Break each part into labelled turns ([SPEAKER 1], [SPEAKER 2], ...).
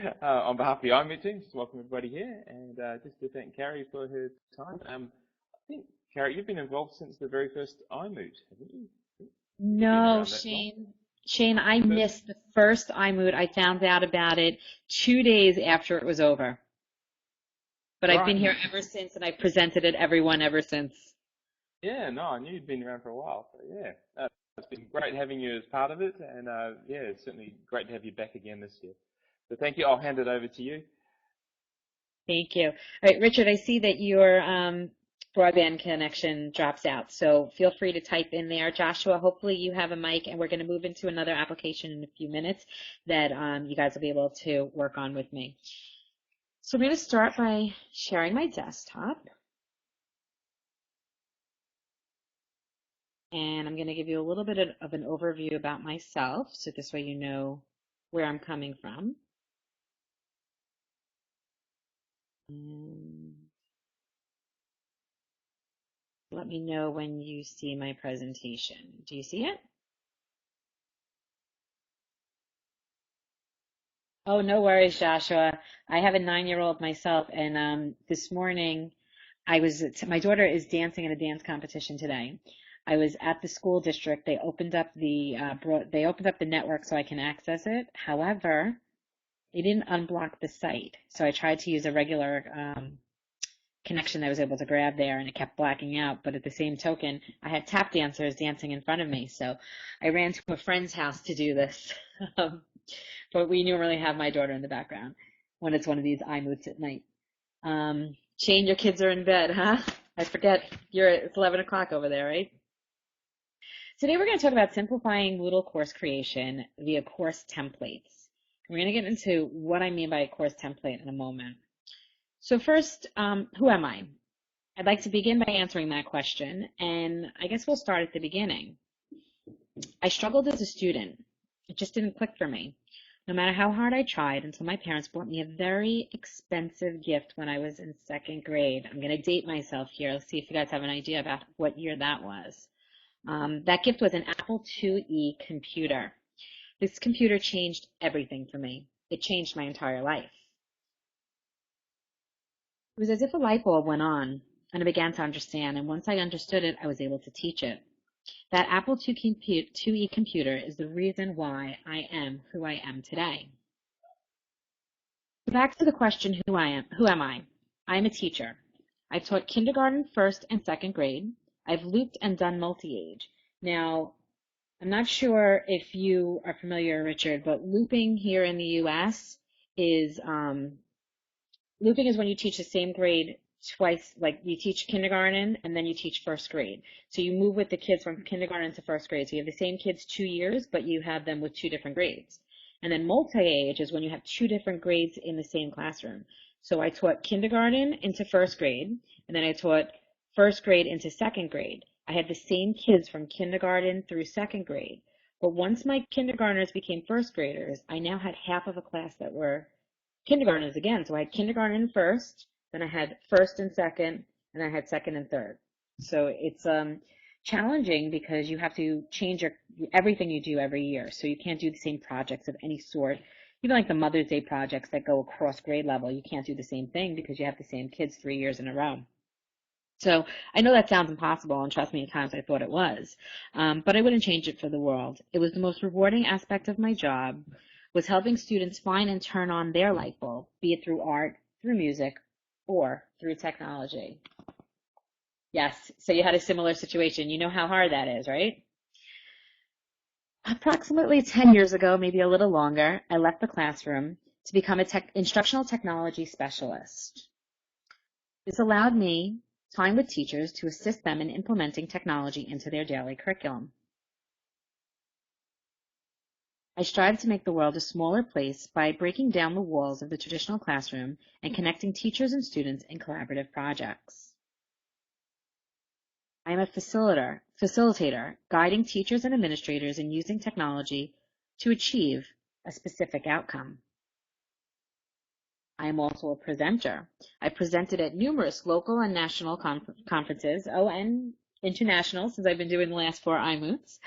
[SPEAKER 1] On behalf of the iMoot team, just welcome everybody here, and just to thank Karrie for her time. I think, Karrie, you've been involved since the very first iMoot, haven't you? You've been
[SPEAKER 2] No,
[SPEAKER 1] around that long.
[SPEAKER 2] Shane, I
[SPEAKER 1] First,
[SPEAKER 2] missed the first iMoot. I found out about it 2 days after it was over. But I've
[SPEAKER 1] right,
[SPEAKER 2] been here
[SPEAKER 1] and
[SPEAKER 2] ever since, and I've presented it everyone ever since.
[SPEAKER 1] yeah, no, I knew you'd been around for a while, so yeah, it's been great having you as part of it, and yeah, it's certainly great to have you back again this year. So thank you. I'll hand it over to you.
[SPEAKER 2] Thank you. All right, Richard, I see that your broadband connection drops out, so feel free to type in there. Joshua, hopefully you have a mic, and we're going to move into another application in a few minutes that you guys will be able to work on with me. So I'm going to start by sharing my desktop. And I'm going to give you a little bit of an overview about myself, so this way you know where I'm coming from. And let me know when you see my presentation. Do you see it? Oh, no worries, Joshua. I have a 9-year-old myself, and this morning my daughter is dancing in a dance competition today. I was at the school district. They opened up the network so I can access it. However, they didn't unblock the site, so I tried to use a regular connection that I was able to grab there, and it kept blacking out. But at the same token, I had tap dancers dancing in front of me, so I ran to a friend's house to do this. But we normally have my daughter in the background when it's one of these iMoots at night. Shane, your kids are in bed, huh? I forget, it's 11 o'clock over there, right? Today we're going to talk about simplifying Moodle course creation via course templates. We're going to get into what I mean by a course template in a moment. So first, who am I? I'd like to begin by answering that question, and I guess we'll start at the beginning. I struggled as a student. It just didn't click for me, no matter how hard I tried, until my parents bought me a very expensive gift when I was in 2nd grade. I'm going to date myself here. Let's see if you guys have an idea about what year that was. That gift was an Apple IIe computer. This computer changed everything for me. It changed my entire life. It was as if a light bulb went on, and I began to understand, and once I understood it, I was able to teach it. That Apple IIe computer is the reason why I am who I am today. Back to the question, who am I? I am a teacher. I've taught kindergarten, 1st and 2nd grade. I've looped and done multi-age. Now, I'm not sure if you are familiar, Richard, but looping here in the US is looping is when you teach the same grade twice, like you teach kindergarten and then you teach 1st grade. So you move with the kids from kindergarten to 1st grade. So you have the same kids 2 years, but you have them with 2 different grades. And then multi-age is when you have 2 different grades in the same classroom. So I taught kindergarten into 1st grade, and then I taught 1st grade into 2nd grade. I had the same kids from kindergarten through 2nd grade. But once my kindergartners became 1st graders, I now had half of a class that were kindergartners again. So I had kindergarten and 1st, then I had 1st and 2nd, and I had 2nd and 3rd. So it's challenging because you have to change everything you do every year. So you can't do the same projects of any sort. Even like the Mother's Day projects that go across grade level, you can't do the same thing because you have the same kids 3 years in a row. So I know that sounds impossible, and trust me, at times I thought it was, but I wouldn't change it for the world. It was the most rewarding aspect of my job, was helping students find and turn on their light bulb, be it through art, through music, or through technology. Yes, so you had a similar situation. You know how hard that is, right? Approximately 10 years ago, maybe a little longer, I left the classroom to become an instructional technology specialist. This allowed me time with teachers to assist them in implementing technology into their daily curriculum. I strive to make the world a smaller place by breaking down the walls of the traditional classroom and connecting teachers and students in collaborative projects. I am a facilitator, guiding teachers and administrators in using technology to achieve a specific outcome. I am also a presenter. I presented at numerous local and national conferences, and international, since I've been doing the last 4 iMoots.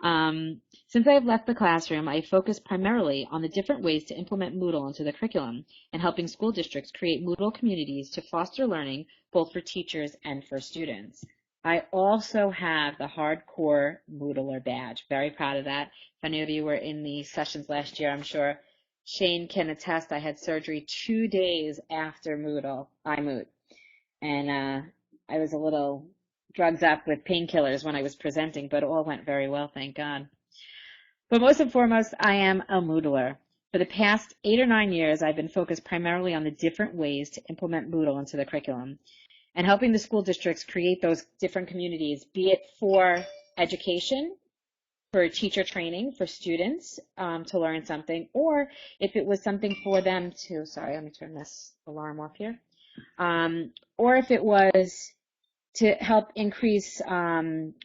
[SPEAKER 2] Since I have left the classroom, I focus primarily on the different ways to implement Moodle into the curriculum and helping school districts create Moodle communities to foster learning both for teachers and for students. I also have the hardcore Moodler badge. Very proud of that. If any of you were in the sessions last year, I'm sure Shane can attest. I had surgery 2 days after iMoot, and I was a little drugged up with painkillers when I was presenting, but it all went very well, thank God. But most and foremost, I am a Moodler. For the past 8 or 9 years, I've been focused primarily on the different ways to implement Moodle into the curriculum and helping the school districts create those different communities, be it for education, for teacher training, for students to learn something, or if it was something for them to, sorry, let me turn this alarm off here, or if it was to help increase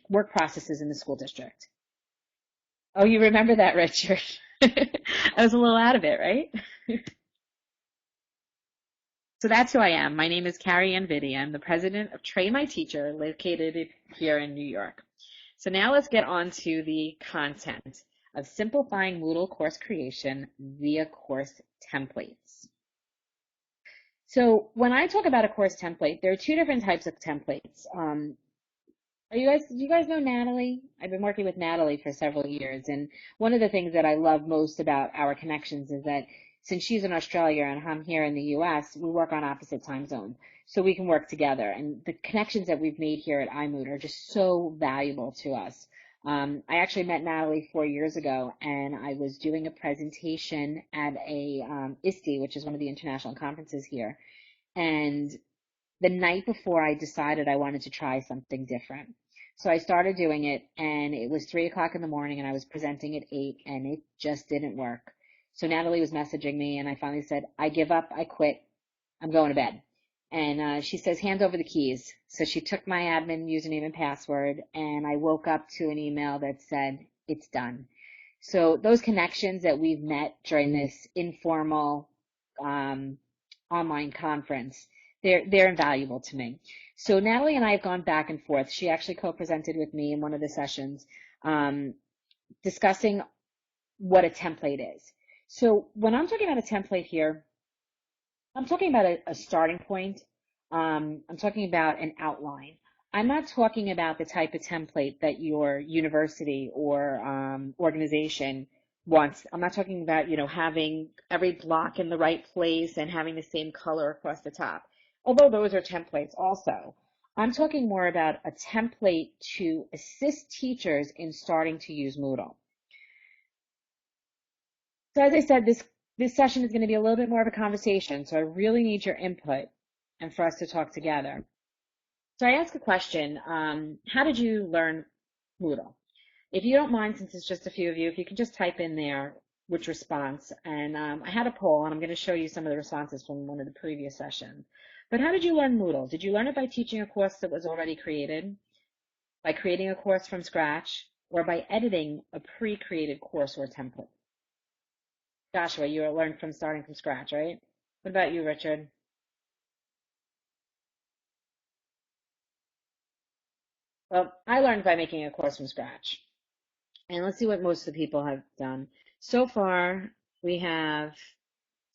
[SPEAKER 2] work processes in the school district. Oh, you remember that, Richard? I was a little out of it, right? So that's who I am. My name is Karrie and Vitti. I'm the president of Train My Teacher, located here in New York. So now let's get on to the content of simplifying Moodle course creation via course templates. So when I talk about a course template, there are two different types of templates. Do you guys know Natalie? I've been working with Natalie for several years, and one of the things that I love most about our connections is that since she's in Australia and I'm here in the US, we work on opposite time zones, so we can work together. And the connections that we've made here at iMoot are just so valuable to us. I actually met Natalie 4 years ago, and I was doing a presentation at a ISTE, which is one of the international conferences here. And the night before, I decided I wanted to try something different. So I started doing it, and it was 3 o'clock in the morning, and I was presenting at 8, and it just didn't work. So Natalie was messaging me, and I finally said, I give up, I quit, I'm going to bed. And she says, hand over the keys. So she took my admin username and password, and I woke up to an email that said, it's done. So those connections that we've met during this informal online conference, they're invaluable to me. So Natalie and I have gone back and forth. She actually co-presented with me in one of the sessions, discussing what a template is. So when I'm talking about a template here, I'm talking about a starting point. I'm talking about an outline. I'm not talking about the type of template that your university or organization wants. I'm not talking about, having every block in the right place and having the same color across the top, although those are templates also. I'm talking more about a template to assist teachers in starting to use Moodle. So as I said, this session is going to be a little bit more of a conversation, so I really need your input and for us to talk together. So I ask a question, how did you learn Moodle? If you don't mind, since it's just a few of you, if you can just type in there which response. And I had a poll, and I'm going to show you some of the responses from one of the previous sessions. But how did you learn Moodle? Did you learn it by teaching a course that was already created, by creating a course from scratch, or by editing a pre-created course or template? Joshua, you learned from starting from scratch, right? What about you, Richard? Well, I learned by making a course from scratch. And let's see what most of the people have done. So far, we have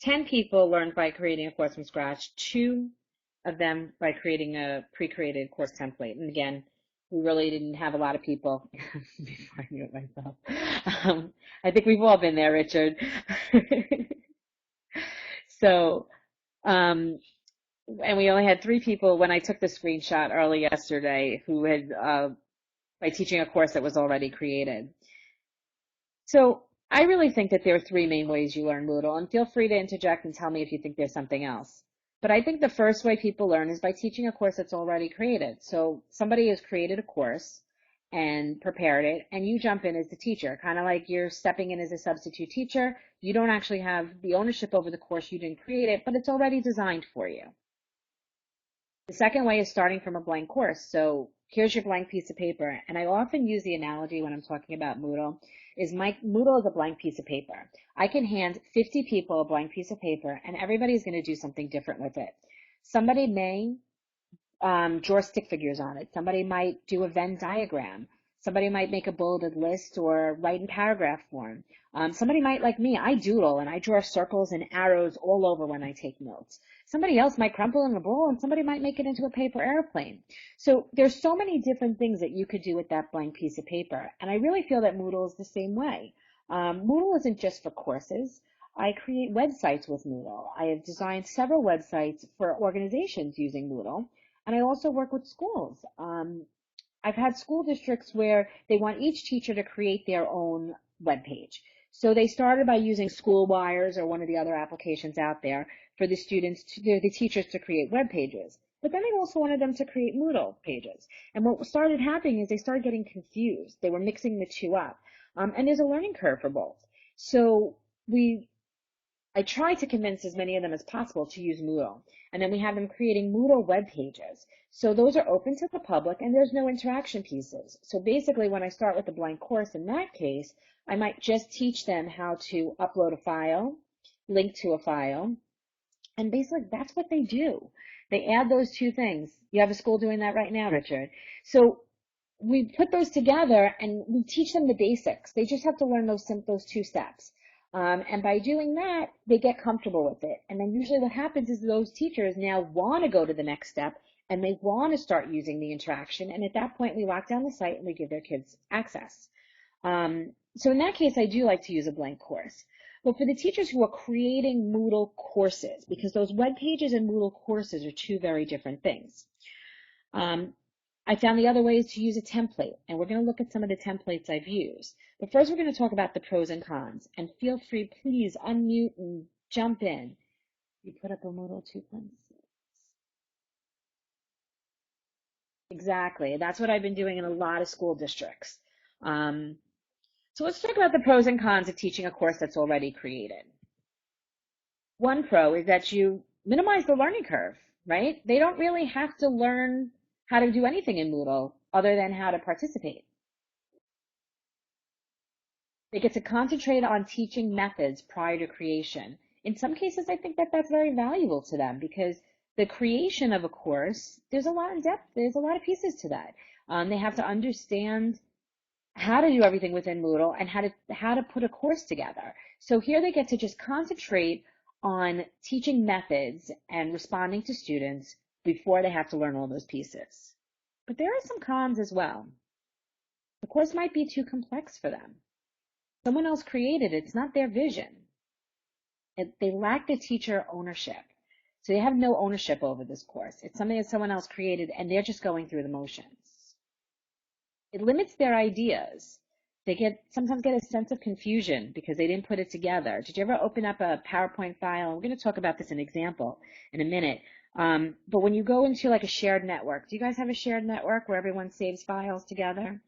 [SPEAKER 2] 10 people learned by creating a course from scratch, 2 of them by creating a pre-created course template. And again, we really didn't have a lot of people before I knew it myself. I think we've all been there, Richard. So, and we only had 3 people when I took the screenshot early yesterday who had, by teaching a course that was already created. So I really think that there are 3 main ways you learn Moodle, and feel free to interject and tell me if you think there's something else. But I think the first way people learn is by teaching a course that's already created. So somebody has created a course and prepared it, and you jump in as the teacher, kind of like you're stepping in as a substitute teacher. You don't actually have the ownership over the course. You didn't create it, but it's already designed for you. The second way is starting from a blank course. So here's your blank piece of paper. And I often use the analogy when I'm talking about Moodle, is Moodle is a blank piece of paper. I can hand 50 people a blank piece of paper, and everybody's going to do something different with it. Somebody may draw stick figures on it. Somebody might do a Venn diagram. Somebody might make a bulleted list or write in paragraph form. Somebody might, like me, I doodle and I draw circles and arrows all over when I take notes. Somebody else might crumple in a ball and somebody might make it into a paper airplane. So there's so many different things that you could do with that blank piece of paper. And I really feel that Moodle is the same way. Moodle isn't just for courses. I create websites with Moodle. I have designed several websites for organizations using Moodle. And I also work with schools. I've had school districts where they want each teacher to create their own web page. So they started by using SchoolWires or one of the other applications out there for the teachers to create web pages. But then they also wanted them to create Moodle pages. And what started happening is they started getting confused. They were mixing the two up. And there's a learning curve for both. So I try to convince as many of them as possible to use Moodle. And then we have them creating Moodle web pages. So those are open to the public and there's no interaction pieces. So basically when I start with a blank course in that case, I might just teach them how to upload a file, link to a file, and basically that's what they do. They add those two things. You have a school doing that right now, Richard. So we put those together and we teach them the basics. They just have to learn those two steps. And by doing that, they get comfortable with it. And then usually what happens is those teachers now want to go to the next step and they want to start using the interaction. And at that point, we lock down the site and we give their kids access. So in that case, I do like to use a blank course. But for the teachers who are creating Moodle courses, because those web pages and Moodle courses are two very different things, I found the other way is to use a template, and we're going to look at some of the templates I've used. But first, we're going to talk about the pros and cons, and feel free, please, unmute and jump in. You put up a Moodle 2.6. Exactly. That's what I've been doing in a lot of school districts. So let's talk about the pros and cons of teaching a course that's already created. One pro is that you minimize the learning curve, right? They don't really have to learn how to do anything in Moodle other than how to participate. They get to concentrate on teaching methods prior to creation. In some cases, I think that that's very valuable to them because the creation of a course, there's a lot in depth, there's a lot of pieces to that. They have to understand how to do everything within Moodle and how to put a course together. So here they get to just concentrate on teaching methods and responding to students before they have to learn all those pieces. But there are some cons as well. The course might be too complex for them. Someone else created it. It's not their vision. They lack the teacher ownership. So they have no ownership over this course. It's something that someone else created and they're just going through the motions. It limits their ideas. They sometimes get a sense of confusion because they didn't put it together. Did you ever open up a PowerPoint file? We're going to talk about this in example in a minute. But when you go into like a shared network, do you guys have a shared network where everyone saves files together?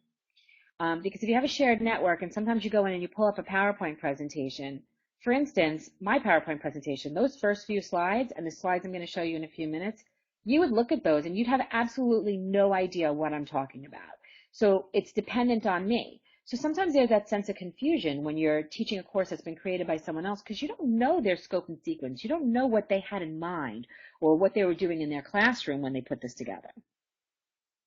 [SPEAKER 2] Because if you have a shared network and sometimes you go in and you pull up a PowerPoint presentation, for instance, my PowerPoint presentation, those first few slides and the slides I'm going to show you in a few minutes, you would look at those and you'd have absolutely no idea what I'm talking about. So it's dependent on me. So sometimes there's that sense of confusion when you're teaching a course that's been created by someone else because you don't know their scope and sequence. You don't know what they had in mind or what they were doing in their classroom when they put this together.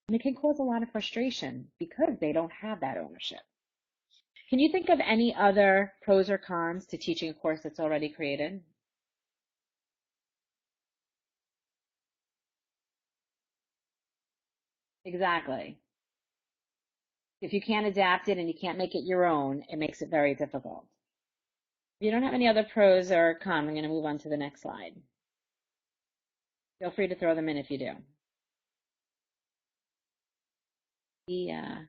[SPEAKER 2] And it can cause a lot of frustration because they don't have that ownership. Can you think of any other pros or cons to teaching a course that's already created? Exactly. If you can't adapt it and you can't make it your own, it makes it very difficult. If you don't have any other pros or cons, I'm going to move on to the next slide. Feel free to throw them in if you do. The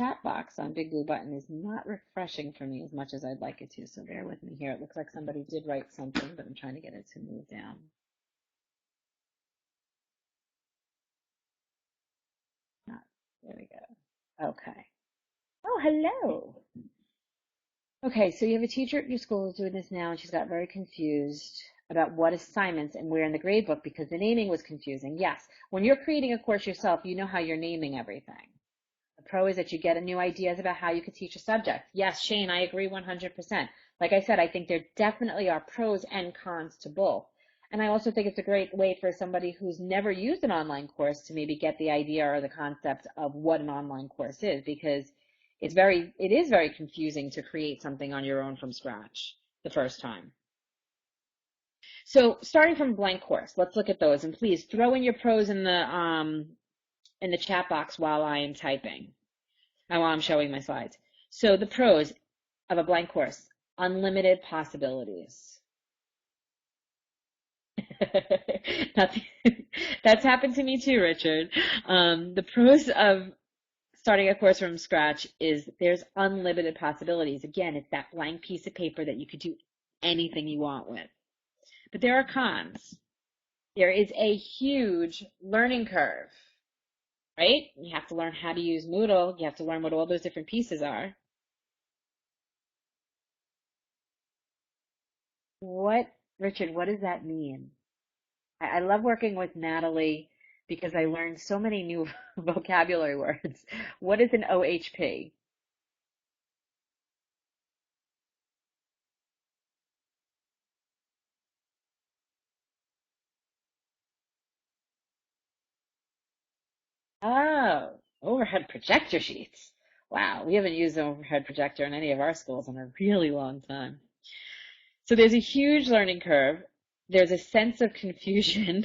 [SPEAKER 2] chat box on Big Blue Button is not refreshing for me as much as I'd like it to, so bear with me here. It looks like somebody did write something, but I'm trying to get it to move down. There we go. Okay. Oh, hello. Okay, so you have a teacher at your school who's doing this now, and she's got very confused about what assignments and where in the grade book because the naming was confusing. Yes, when you're creating a course yourself, you know how you're naming everything. The pro is that you get new ideas about how you could teach a subject. Yes, Shane, I agree 100%. Like I said, I think there definitely are pros and cons to both. And I also think it's a great way for somebody who's never used an online course to maybe get the idea or the concept of what an online course is, because it is very confusing to create something on your own from scratch the first time. So starting from blank course, let's look at those, and please throw in your pros in the chat box while I am typing, and while I'm showing my slides. So the pros of a blank course: unlimited possibilities. That's happened to me too, Richard. The pros of starting a course from scratch is there's unlimited possibilities. Again, it's that blank piece of paper that you could do anything you want with. But there are cons. There is a huge learning curve, right? You have to learn how to use Moodle. You have to learn what all those different pieces are. Richard, what does that mean? I love working with Natalie because I learned so many new vocabulary words. What is an OHP? Oh, overhead projector sheets. Wow, we haven't used an overhead projector in any of our schools in a really long time. So there's a huge learning curve. There's a sense of confusion.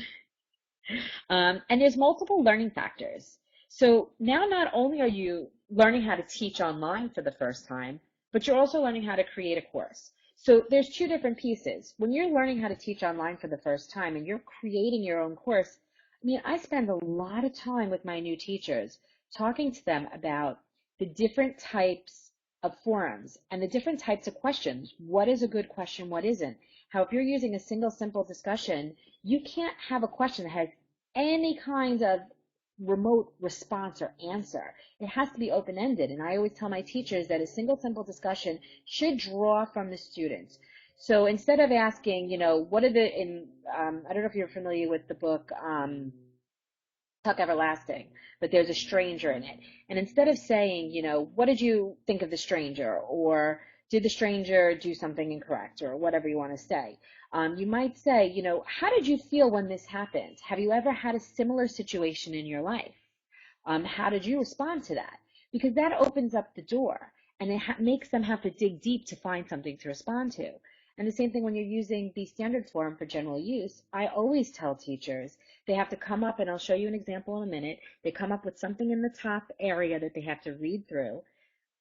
[SPEAKER 2] And there's multiple learning factors. So now not only are you learning how to teach online for the first time, but you're also learning how to create a course. So there's two different pieces. When you're learning how to teach online for the first time and you're creating your own course, I mean, I spend a lot of time with my new teachers talking to them about the different types of forums and the different types of questions. What is a good question? What isn't? How if you're using a single simple discussion, you can't have a question that has any kind of remote response or answer. It has to be open-ended. And I always tell my teachers that a single simple discussion should draw from the students. So instead of asking, what are I don't know if you're familiar with the book, Tuck Everlasting, but there's a stranger in it. And instead of saying, what did you think of the stranger? Or did the stranger do something incorrect? Or whatever you want to say. You might say, how did you feel when this happened? Have you ever had a similar situation in your life? How did you respond to that? Because that opens up the door, and it makes them have to dig deep to find something to respond to. And the same thing when you're using the standard form for general use. I always tell teachers they have to come up, and I'll show you an example in a minute. They come up with something in the top area that they have to read through.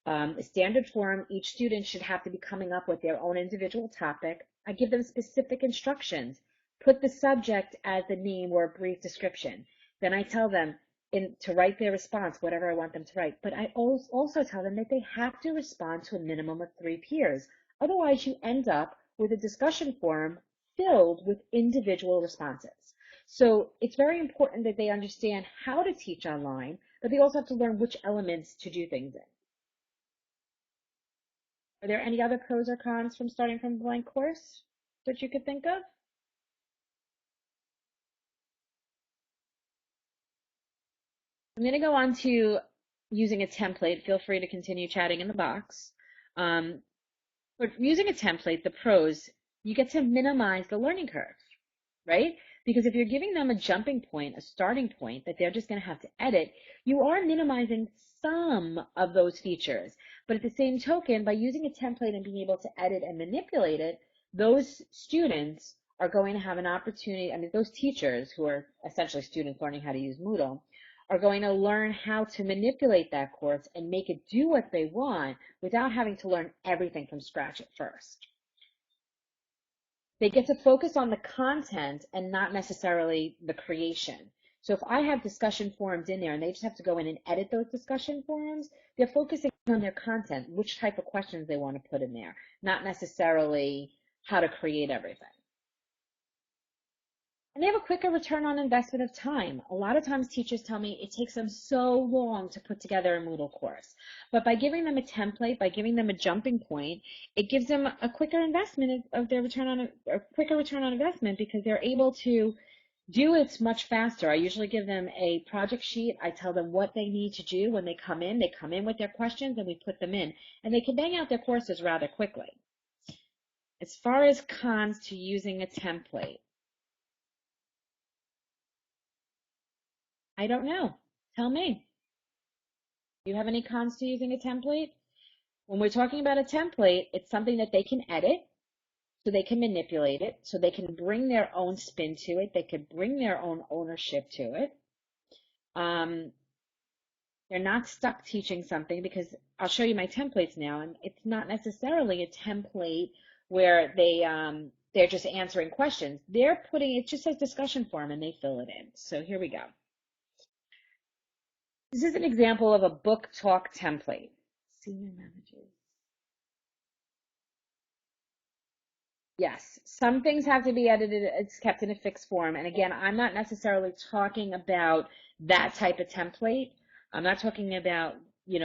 [SPEAKER 2] A standard form, each student should have to be coming up with their own individual topic. I give them specific instructions. Put the subject as the name or a brief description. Then I tell them to write their response, whatever I want them to write. But I also tell them that they have to respond to a minimum of 3 peers. Otherwise, you end up with a discussion forum filled with individual responses. So it's very important that they understand how to teach online, but they also have to learn which elements to do things in. Are there any other pros or cons from starting from a blank course that you could think of? I'm going to go on to using a template. Feel free to continue chatting in the box. But using a template, the pros, you get to minimize the learning curve, right? Because if you're giving them a jumping point, a starting point that they're just going to have to edit, you are minimizing some of those features. But at the same token, by using a template and being able to edit and manipulate it, those students are going to have an opportunity, those teachers who are essentially students learning how to use Moodle are going to learn how to manipulate that course and make it do what they want without having to learn everything from scratch at first. They get to focus on the content and not necessarily the creation. So if I have discussion forums in there and they just have to go in and edit those discussion forums, they're focusing on their content, which type of questions they want to put in there, not necessarily how to create everything. And they have a quicker return on investment of time. A lot of times teachers tell me it takes them so long to put together a Moodle course. But by giving them a template, by giving them a jumping point, it gives them a quicker investment of their a quicker return on investment because they're able to do it much faster. I usually give them a project sheet. I tell them what they need to do when they come in. They come in with their questions and we put them in. And they can bang out their courses rather quickly. As far as cons to using a template, I don't know. Tell me. Do you have any cons to using a template? When we're talking about a template, it's something that they can edit, so they can manipulate it, so they can bring their own spin to it. They could bring their own ownership to it. They're not stuck teaching something, because I'll show you my templates now, and it's not necessarily a template where they're just answering questions. They're putting, it just says discussion forum and they fill it in. So here we go. This is an example of a book talk template. Senior managers. Yes, some things have to be edited. It's kept in a fixed form. And again, I'm not necessarily talking about that type of template. I'm not talking about,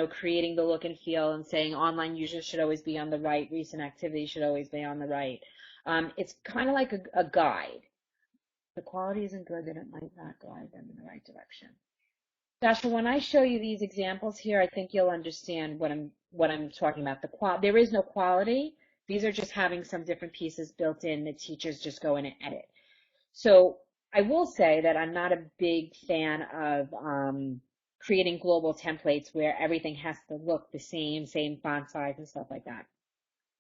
[SPEAKER 2] creating the look and feel and saying online users should always be on the right, recent activity should always be on the right. It's kind of like a guide. The quality isn't good, then it might not guide them in the right direction. Joshua, when I show you these examples here, I think you'll understand what I'm talking about. There is no quality. These are just having some different pieces built in that teachers just go in and edit. So I will say that I'm not a big fan of creating global templates where everything has to look the same font size and stuff like that.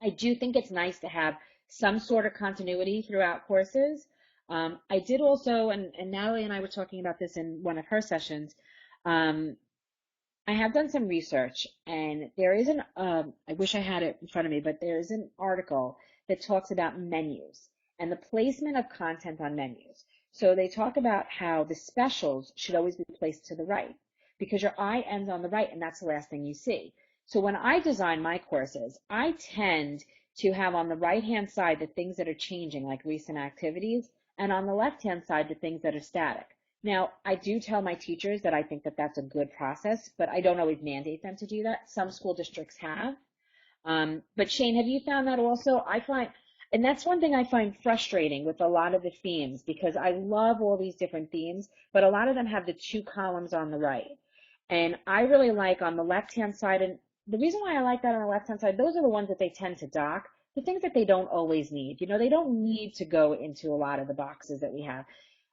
[SPEAKER 2] I do think it's nice to have some sort of continuity throughout courses. I did also, and Natalie and I were talking about this in one of her sessions, I have done some research, and there is I wish I had it in front of me, but there is an article that talks about menus and the placement of content on menus. So they talk about how the specials should always be placed to the right, because your eye ends on the right and that's the last thing you see. So when I design my courses, I tend to have on the right-hand side the things that are changing, like recent activities, and on the left-hand side the things that are static. Now, I do tell my teachers that I think that that's a good process, but I don't always mandate them to do that. Some school districts have. But Shane, have you found that also? And that's one thing I find frustrating with a lot of the themes, because I love all these different themes, but a lot of them have the two columns on the right. And I really like on the left-hand side, and the reason why I like that on the left-hand side, those are the ones that they tend to dock, the things that they don't always need. They don't need to go into a lot of the boxes that we have.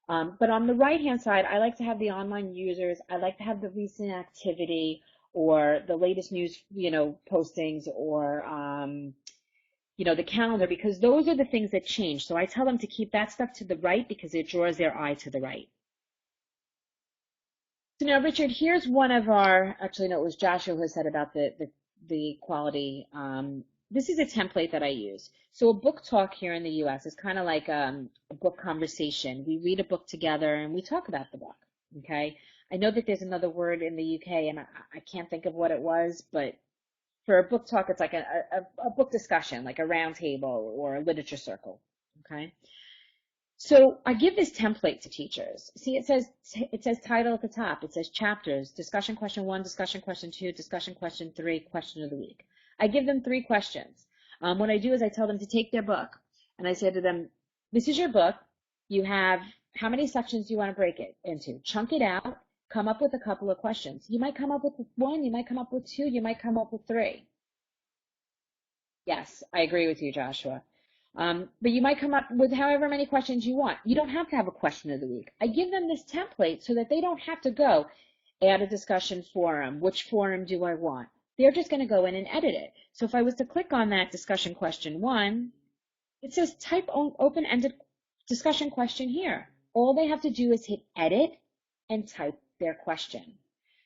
[SPEAKER 2] But on the right-hand side, I like to have the online users. I like to have the recent activity or the latest news, postings, or, the calendar, because those are the things that change. So I tell them to keep that stuff to the right because it draws their eye to the right. So now, Richard, here's one of actually, no, it was Joshua who said about the quality. This is a template that I use. So a book talk here in the U.S. is kind of like a book conversation. We read a book together and we talk about the book, okay? I know that there's another word in the U.K. and I can't think of what it was, but for a book talk, it's like a book discussion, like a round table or a literature circle, okay? So I give this template to teachers. See, it says title at the top. It says chapters, discussion question 1, discussion question 2, discussion question 3, question of the week. I give them 3 questions. What I do is I tell them to take their book, and I say to them, this is your book. You have, how many sections do you want to break it into? Chunk it out, come up with a couple of questions. You might come up with 1, you might come up with 2, you might come up with 3. Yes, I agree with you, Joshua. But you might come up with however many questions you want. You don't have to have a question of the week. I give them this template so that they don't have to go add a discussion forum. Which forum do I want? They're just going to go in and edit it. So if I was to click on that discussion question 1, it says type open-ended discussion question here. All they have to do is hit edit and type their question.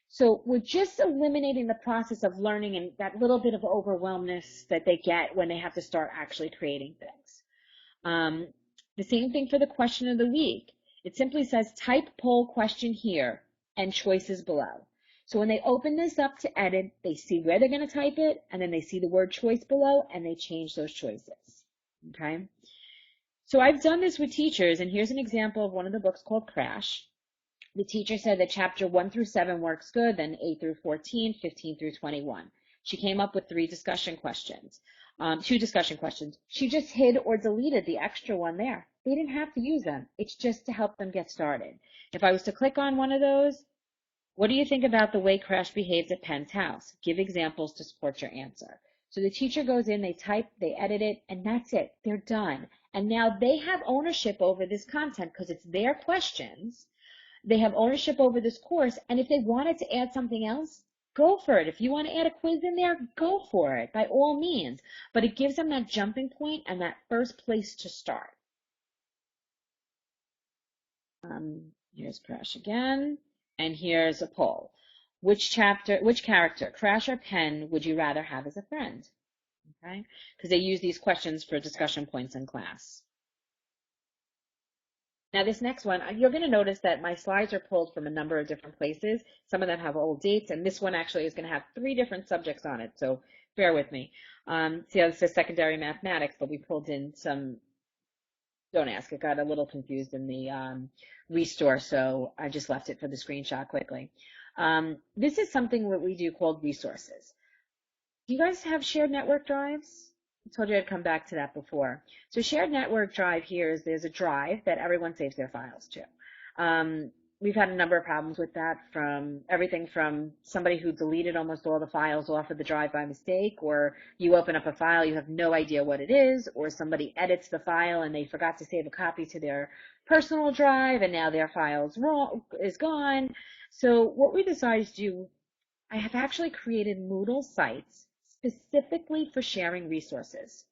[SPEAKER 2] So we're just eliminating the process of learning and that little bit of overwhelmness that they get when they have to start actually creating things. The same thing for the question of the week. It simply says type poll question here and choices below. So when they open this up to edit, they see where they're going to type it, and then they see the word choice below, and they change those choices, okay? So I've done this with teachers, and here's an example of one of the books called Crash. The teacher said that chapter 1 through 7 works good, then 8 through 14, 15 through 21. She came up with 3 discussion questions, 2 discussion questions. She just hid or deleted the extra one there. They didn't have to use them. It's just to help them get started. If I was to click on one of those, what do you think about the way Crash behaves at Penn's house? Give examples to support your answer. So the teacher goes in, they type, they edit it, and that's it. They're done. And now they have ownership over this content because it's their questions. They have ownership over this course, and if they wanted to add something else, go for it. If you want to add a quiz in there, go for it, by all means. But it gives them that jumping point and that first place to start. Here's Crash again, and here's a poll. Which character, Crash or Pen, would you rather have as a friend? Okay, because they use these questions for discussion points in class. Now this next one, you're going to notice that my slides are pulled from a number of different places. Some of them have old dates, and this one actually is going to have 3 different subjects on it, so bear with me. See how it says secondary mathematics, but we pulled in some, don't ask, it got a little confused in the restore, so I just left it for the screenshot quickly. This is something that we do called resources. Do you guys have shared network drives? I told you I'd come back to that before. So shared network drive here is there's a drive that everyone saves their files to. We've had a number of problems with that, from everything from somebody who deleted almost all the files off of the drive by mistake, or you open up a file, you have no idea what it is, or somebody edits the file and they forgot to save a copy to their personal drive and now their file is gone. So what we decided to do, I have actually created Moodle sites specifically for sharing resources.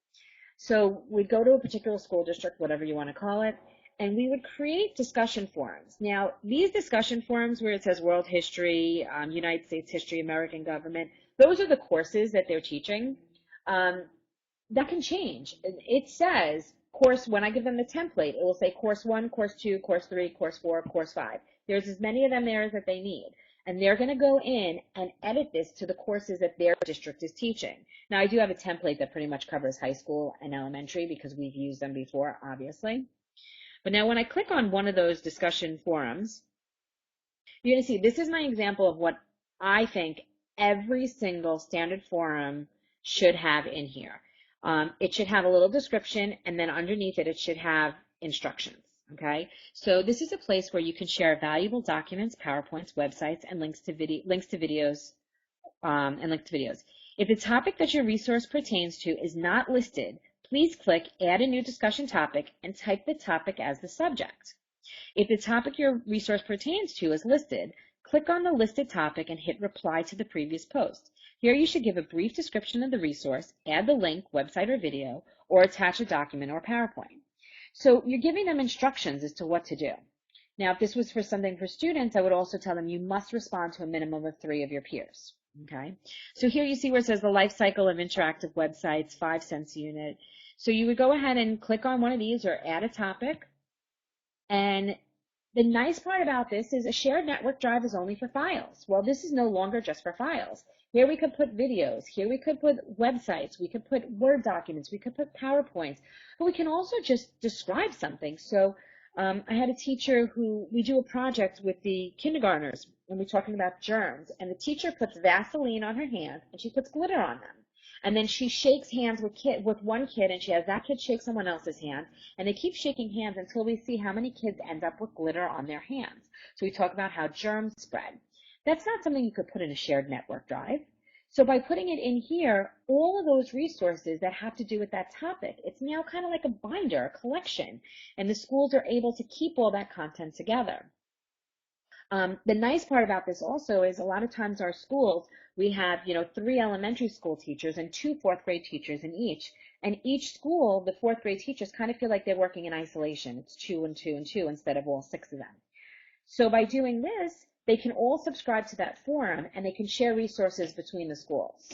[SPEAKER 2] So we'd go to a particular school district, whatever you want to call it, and we would create discussion forums. Now, these discussion forums where it says world history, United States history, American government, those are the courses that they're teaching. That can change. It says course, when I give them the template, it will say course 1, course 2, course 3, course 4, course 5. There's as many of them there as that they need. And they're going to go in and edit this to the courses that their district is teaching. Now, I do have a template that pretty much covers high school and elementary because we've used them before, obviously. But now when I click on one of those discussion forums, you're going to see this is my example of what I think every single standard forum should have in here. It should have a little description, and then underneath it, it should have instructions. Okay, so this is a place where you can share valuable documents, PowerPoints, websites, and links to videos. If the topic that your resource pertains to is not listed, please click Add a new discussion topic and type the topic as the subject. If the topic your resource pertains to is listed, click on the listed topic and hit Reply to the previous post. Here you should give a brief description of the resource, add the link, website, or video, or attach a document or PowerPoint. So you're giving them instructions as to what to do. Now, if this was for something for students, I would also tell them you must respond to a minimum of 3 of your peers. Okay, so here you see where it says the life cycle of interactive websites, 5 cents a unit. So you would go ahead and click on one of these or add a topic. And the nice part about this is a shared network drive is only for files. Well, this is no longer just for files. Here we could put videos, here we could put websites, we could put Word documents, we could put PowerPoints, but we can also just describe something. So I had a teacher who, we do a project with the kindergartners, and we're talking about germs, and the teacher puts Vaseline on her hands, and she puts glitter on them. And then she shakes hands with one kid, and she has that kid shake someone else's hand, and they keep shaking hands until we see how many kids end up with glitter on their hands. So we talk about how germs spread. That's not something you could put in a shared network drive. So by putting it in here, all of those resources that have to do with that topic, it's now kind of like a binder, a collection, and the schools are able to keep all that content together. The nice part about this also is a lot of times our schools, we have, 3 elementary school teachers and 2 4th grade teachers in each. And each school, the 4th grade teachers kind of feel like they're working in isolation. It's 2 and 2 and 2 instead of all 6 of them. So by doing this, they can all subscribe to that forum and they can share resources between the schools.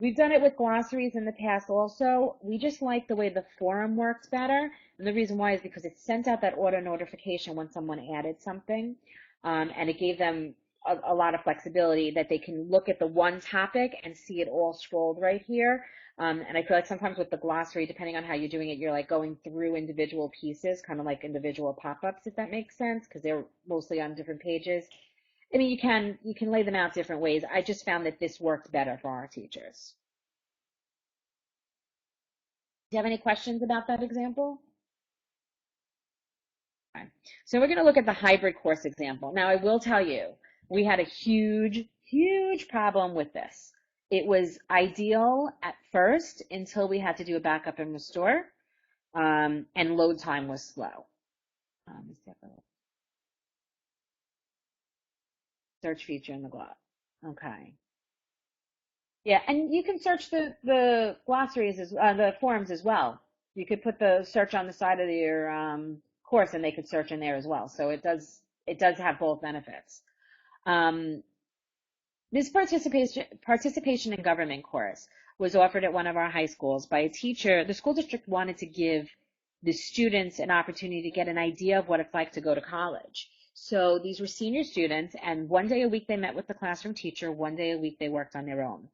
[SPEAKER 2] We've done it with glossaries in the past also. We just like the way the forum works better. And the reason why is because it sent out that auto notification when someone added something. And it gave them a lot of flexibility that they can look at the one topic and see it all scrolled right here. And I feel like sometimes with the glossary, depending on how you're doing it, you're like going through individual pieces, kind of like individual pop-ups, if that makes sense, because they're mostly on different pages. I mean, you can lay them out different ways. I just found that this worked better for our teachers. Do you have any questions about that example? Okay. So we're going to look at the hybrid course example. Now, I will tell you, we had a huge, huge problem with this. It was ideal at first until we had to do a backup and restore, and load time was slow. search feature in the gloss. Okay. Yeah, and you can search the glossaries the forums as well. You could put the search on the side of your course, and they could search in there as well. So it does have both benefits. This participation in government course was offered at one of our high schools by a teacher. The school district wanted to give the students an opportunity to get an idea of what it's like to go to college. So these were senior students, and one day a week they met with the classroom teacher, one day a week they worked on their own.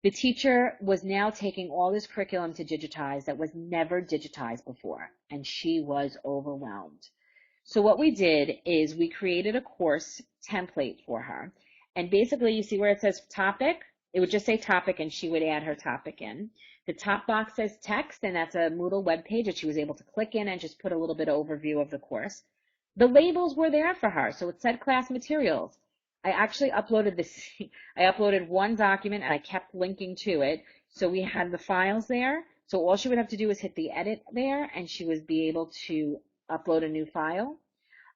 [SPEAKER 2] The teacher was now taking all this curriculum to digitize that was never digitized before, and she was overwhelmed. So what we did is we created a course template for her. And basically, you see where it says topic? It would just say topic, and she would add her topic in. The top box says text, and that's a Moodle web page that she was able to click in and just put a little bit of overview of the course. The labels were there for her, so it said class materials. I actually uploaded this. I uploaded one document, and I kept linking to it. So we had the files there. So all she would have to do is hit the edit there, and she would be able to upload a new file.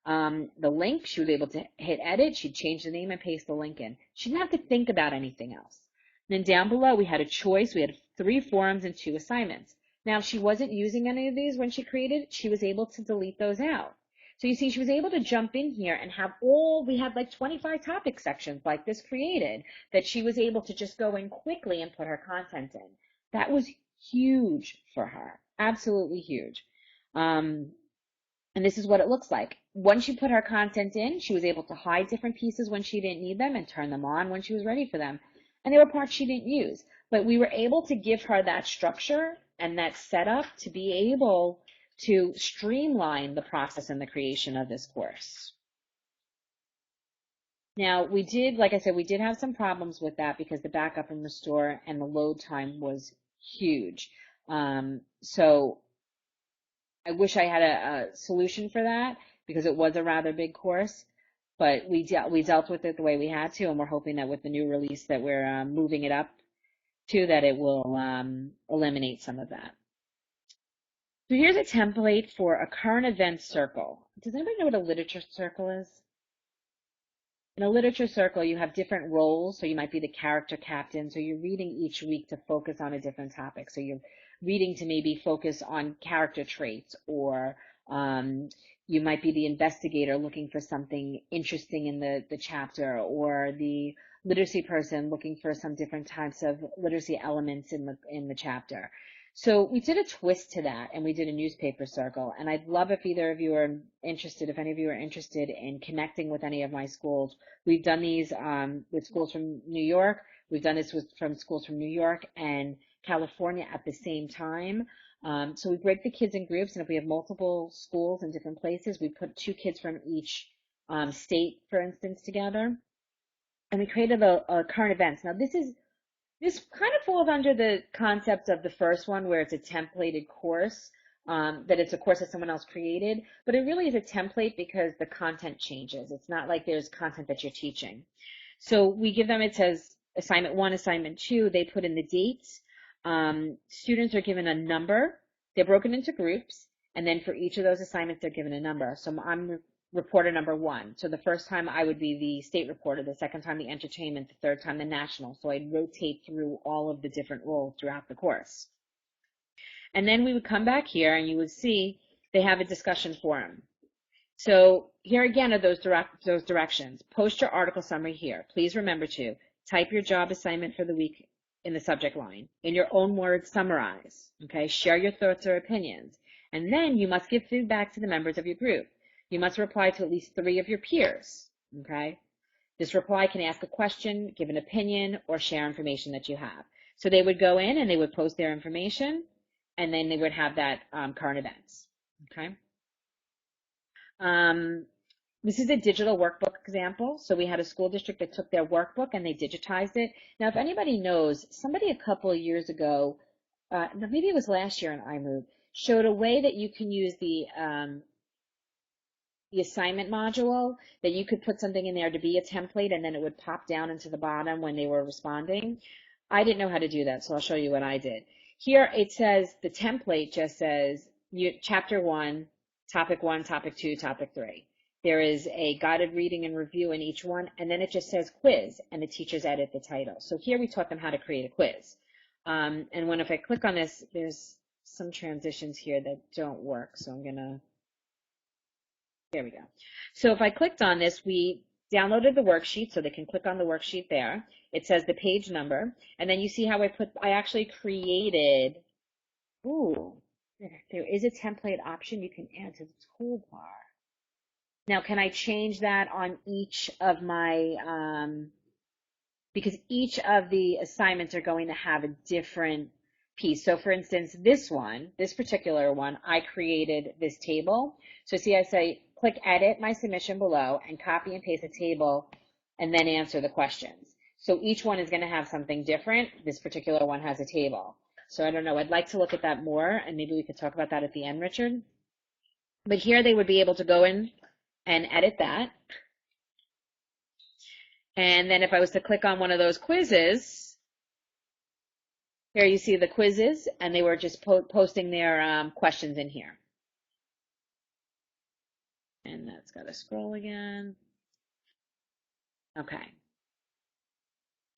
[SPEAKER 2] The link, she was able to hit edit. She'd change the name and paste the link in. She didn't have to think about anything else. Then down below, we had a choice. We had 3 forums and 2 assignments. Now, if she wasn't using any of these when she created, she was able to delete those out. So you see, she was able to jump in here and have we had like 25 topic sections like this created that she was able to just go in quickly and put her content in. That was huge for her, absolutely huge. And this is what it looks like. Once she put her content in, she was able to hide different pieces when she didn't need them and turn them on when she was ready for them. And there were parts she didn't use. But we were able to give her that structure and that setup to be able to streamline the process and the creation of this course. Now, we did, like I said, we did have some problems with that because the backup and restore and the load time was huge. So I wish I had a solution for that because it was a rather big course, but we dealt with it the way we had to, and we're hoping that with the new release that we're moving it up to, that it will eliminate some of that. So here's a template for a current event circle. Does anybody know what a literature circle is? In a literature circle, you have different roles. So you might be the character captain. So you're reading each week to focus on a different topic. So you're reading to maybe focus on character traits, or you might be the investigator looking for something interesting in the chapter, or the literacy person looking for some different types of literacy elements in the chapter. So we did a twist to that, and we did a newspaper circle. And I'd love if either of you are interested, if any of you are interested in connecting with any of my schools. We've done these with schools from New York. We've done this from schools from New York and California at the same time. So we break the kids in groups, and if we have multiple schools in different places, we put 2 kids from each state, for instance, together. And we created a current events. Now, this kind of falls under the concept of the first one, where it's a templated course, that it's a course that someone else created, but it really is a template because the content changes. It's not like there's content that you're teaching. So we give them, it says assignment 1, assignment 2, they put in the dates. Students are given a number. They're broken into groups, and then for each of those assignments, they're given a number. So I'm reporter number 1. So the first time I would be the state reporter, the second time the entertainment, the third time the national. So I'd rotate through all of the different roles throughout the course. And then we would come back here, and you would see they have a discussion forum. So here again are those directions. Post your article summary here. Please remember to type your job assignment for the week in the subject line. In your own words, summarize. Okay, share your thoughts or opinions. And then you must give feedback to the members of your group. You must reply to at least 3 of your peers, okay? This reply can ask a question, give an opinion, or share information that you have. So they would go in and they would post their information, and then they would have that current events, okay? This is a digital workbook example. So we had a school district that took their workbook and they digitized it. Now, if anybody knows, somebody a couple of years ago, maybe it was last year in iMoot, showed a way that you can use the assignment module, that you could put something in there to be a template, and then it would pop down into the bottom when they were responding. I didn't know how to do that, so I'll show you what I did. Here it says, the template just says chapter 1, topic 1, topic 2, topic 3. There is a guided reading and review in each one, and then it just says quiz, and the teachers edit the title. So here we taught them how to create a quiz. And if I click on this, there's some transitions here that don't work. So there we go. So if I clicked on this, we downloaded the worksheet, so they can click on the worksheet there. It says the page number, and then you see how I actually created, there is a template option you can add to the toolbar. Now, can I change that on each of my, because each of the assignments are going to have a different piece. So for instance, this particular one, I created this table. So see, I say, click edit my submission below and copy and paste the table and then answer the questions. So each one is going to have something different. This particular one has a table. So I don't know, I'd like to look at that more, and maybe we could talk about that at the end, Richard. But here they would be able to go in and edit that. And then if I was to click on one of those quizzes, here you see the quizzes, and they were just posting their questions in here. And that's got to scroll again. Okay.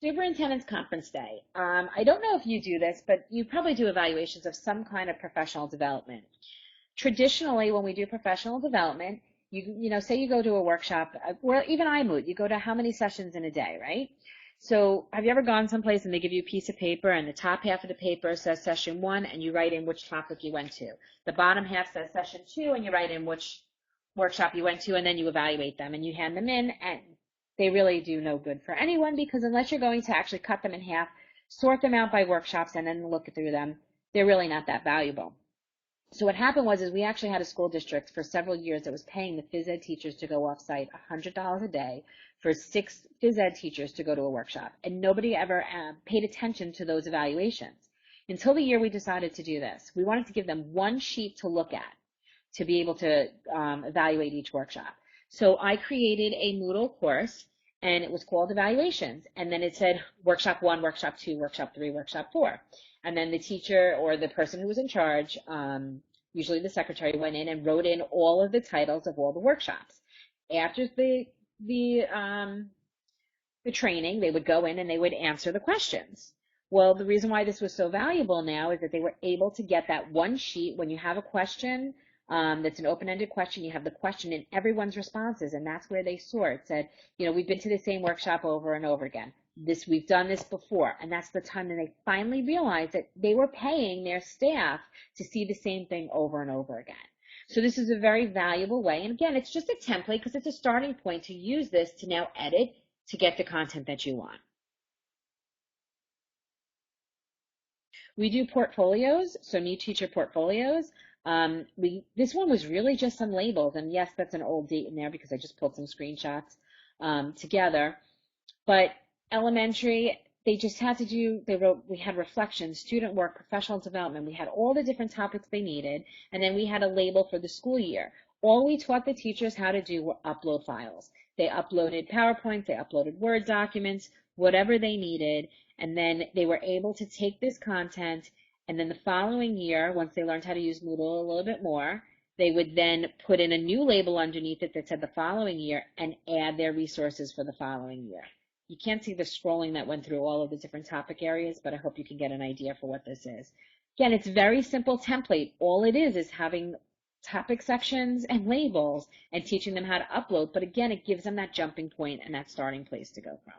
[SPEAKER 2] Superintendent's Conference Day. I don't know if you do this, but you probably do evaluations of some kind of professional development. Traditionally, when we do professional development, say you go to a workshop, or even iMoot, you go to how many sessions in a day, right? So have you ever gone someplace and they give you a piece of paper, and the top half of the paper says session 1, and you write in which topic you went to. The bottom half says session 2, and you write in which workshop you went to, and then you evaluate them, and you hand them in, and they really do no good for anyone, because unless you're going to actually cut them in half, sort them out by workshops, and then look through them, they're really not that valuable. So what happened was we actually had a school district for several years that was paying the phys ed teachers to go off-site $100 a day for 6 phys ed teachers to go to a workshop, and nobody ever paid attention to those evaluations until the year we decided to do this. We wanted to give them one sheet to look at to be able to evaluate each workshop. So I created a Moodle course, and it was called Evaluations. And then it said Workshop 1, Workshop 2, Workshop 3, Workshop 4. And then the teacher or the person who was in charge, usually the secretary, went in and wrote in all of the titles of all the workshops. After the training, they would go in and they would answer the questions. Well, the reason why this was so valuable now is that they were able to get that one sheet. When you have a question, that's an open-ended question, you have the question in everyone's responses, and that's where they sort. Said, we've been to the same workshop over and over again. We've done this before, and that's the time that they finally realized that they were paying their staff to see the same thing over and over again. So this is a very valuable way, and again, it's just a template because it's a starting point to use this to now edit to get the content that you want. We do portfolios, so new teacher portfolios. This one was really just some labels, and yes, that's an old date in there because I just pulled some screenshots together. But elementary, they just had to do, we had reflections, student work, professional development. We had all the different topics they needed, and then we had a label for the school year. All we taught the teachers how to do were upload files. They uploaded PowerPoints, they uploaded Word documents, whatever they needed, and then they were able to take this content, and then the following year, once they learned how to use Moodle a little bit more, they would then put in a new label underneath it that said the following year and add their resources for the following year. You can't see the scrolling that went through all of the different topic areas, but I hope you can get an idea for what this is. Again, it's a very simple template. All it is having topic sections and labels and teaching them how to upload. But again, it gives them that jumping point and that starting place to go from.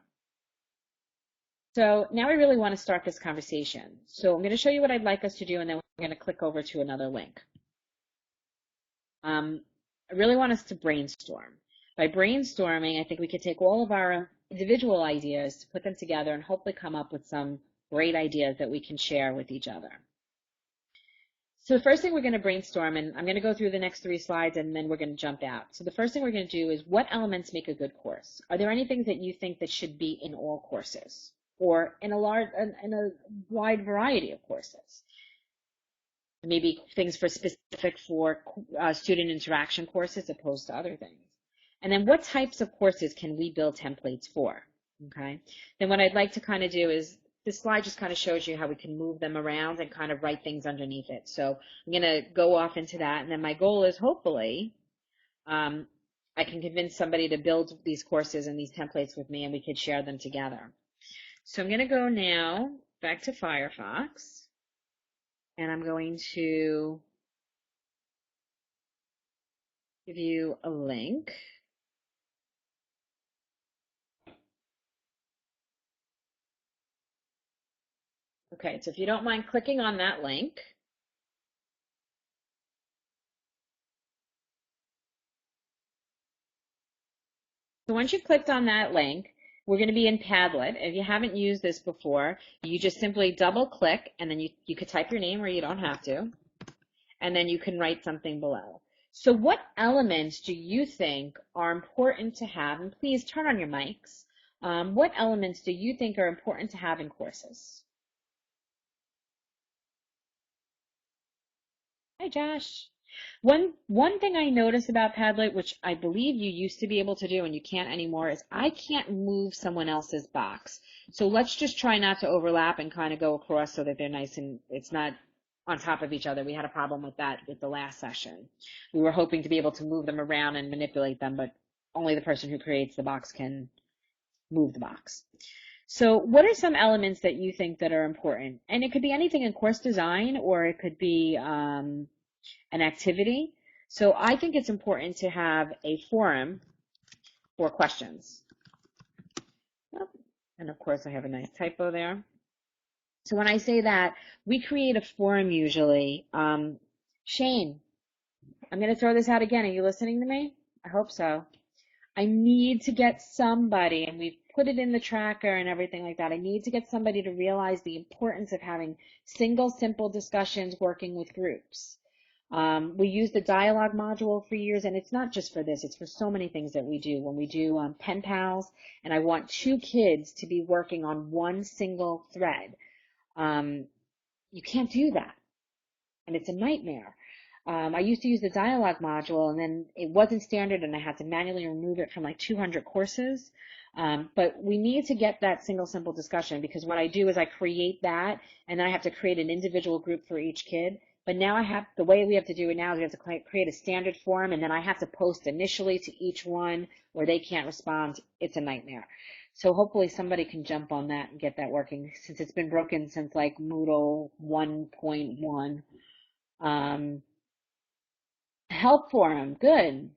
[SPEAKER 2] So now I really want to start this conversation. So I'm going to show you what I'd like us to do, and then we're going to click over to another link. I really want us to brainstorm. By brainstorming, I think we could take all of our individual ideas to put them together and hopefully come up with some great ideas that we can share with each other. So the first thing we're going to brainstorm, and I'm going to go through the next 3 slides and then we're going to jump out. So the first thing we're going to do is, what elements make a good course? Are there any things that you think that should be in all courses or in a wide variety of courses? Maybe things specific for student interaction courses opposed to other things. And then what types of courses can we build templates for? Okay. Then what I'd like to kind of do is, this slide just kind of shows you how we can move them around and kind of write things underneath it. So I'm going to go off into that. And then my goal is hopefully I can convince somebody to build these courses and these templates with me, and we could share them together. So I'm going to go now back to Firefox, and I'm going to give you a link. Okay, so if you don't mind clicking on that link. So once you've clicked on that link, we're going to be in Padlet. If you haven't used this before, you just simply double click, and then you could type your name, or you don't have to, and then you can write something below. So what elements do you think are important to have? And please turn on your mics. What elements do you think are important to have in courses? Hi, Josh. One thing I notice about Padlet, which I believe you used to be able to do and you can't anymore, is I can't move someone else's box. So let's just try not to overlap and kind of go across so that they're nice and it's not on top of each other. We had a problem with that with the last session. We were hoping to be able to move them around and manipulate them, but only the person who creates the box can move the box. So what are some elements that you think that are important? And it could be anything in course design, or it could be an activity. So I think it's important to have a forum for questions. Oh, and of course I have a nice typo there. So when I say that, we create a forum usually. Shane, I'm going to throw this out again. Are you listening to me? I hope so. I need to get somebody, and we've put it in the tracker and everything like that. I need to get somebody to realize the importance of having single, simple discussions working with groups. We use the dialogue module for years, and it's not just for this. It's for so many things that we do. When we do pen pals, and I want 2 kids to be working on one single thread, you can't do that, and it's a nightmare. I used to use the dialogue module, and then it wasn't standard, and I had to manually remove it from like 200 courses. But we need to get that single, simple discussion, because what I do is I create that, and then I have to create an individual group for each kid. But now the way we have to do it now is we have to create a standard forum, and then I have to post initially to each one, or they can't respond. It's a nightmare. So hopefully somebody can jump on that and get that working, since it's been broken since like Moodle 1.1. Help forum, good.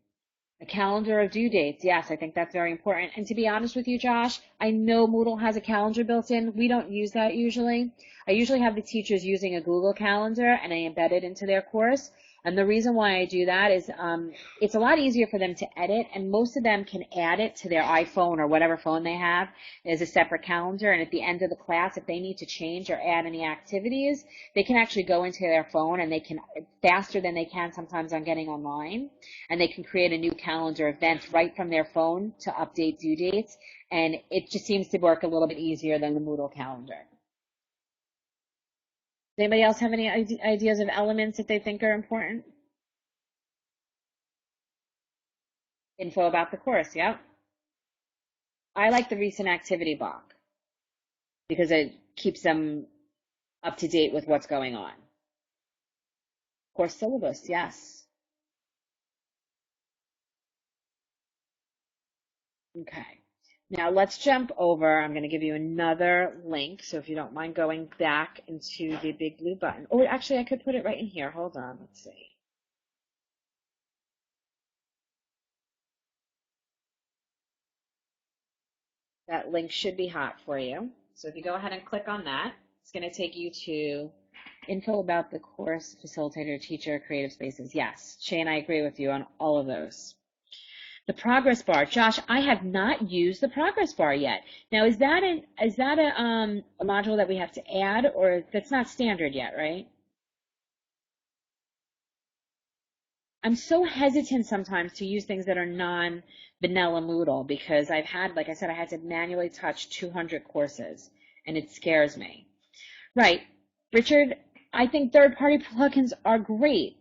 [SPEAKER 2] A calendar of due dates, yes, I think that's very important. And to be honest with you, Josh, I know Moodle has a calendar built in. We don't use that usually. I usually have the teachers using a Google Calendar, and I embed it into their course. And the reason why I do that is it's a lot easier for them to edit, and most of them can add it to their iPhone or whatever phone they have as a separate calendar. And at the end of the class, if they need to change or add any activities, they can actually go into their phone, and they can, faster than they can sometimes on getting online, and they can create a new calendar event right from their phone to update due dates. And it just seems to work a little bit easier than the Moodle calendar. Does anybody else have any ideas of elements that they think are important? Info about the course, yep. I like the recent activity block because it keeps them up to date with what's going on. Course syllabus, yes. Okay. Now let's jump over. I'm going to give you another link. So if you don't mind going back into the big blue button. Oh, actually, I could put it right in here. Hold on. Let's see. That link should be hot for you. So if you go ahead and click on that, it's going to take you to info about the course, facilitator, teacher, creative spaces. Yes, Shane, I agree with you on all of those. The progress bar. Josh, I have not used the progress bar yet. Now, is that a module that we have to add, or that's not standard yet, right? I'm so hesitant sometimes to use things that are non-vanilla Moodle, because I've had, like I said, I had to manually touch 200 courses, and it scares me. Right. Richard, I think third-party plugins are great.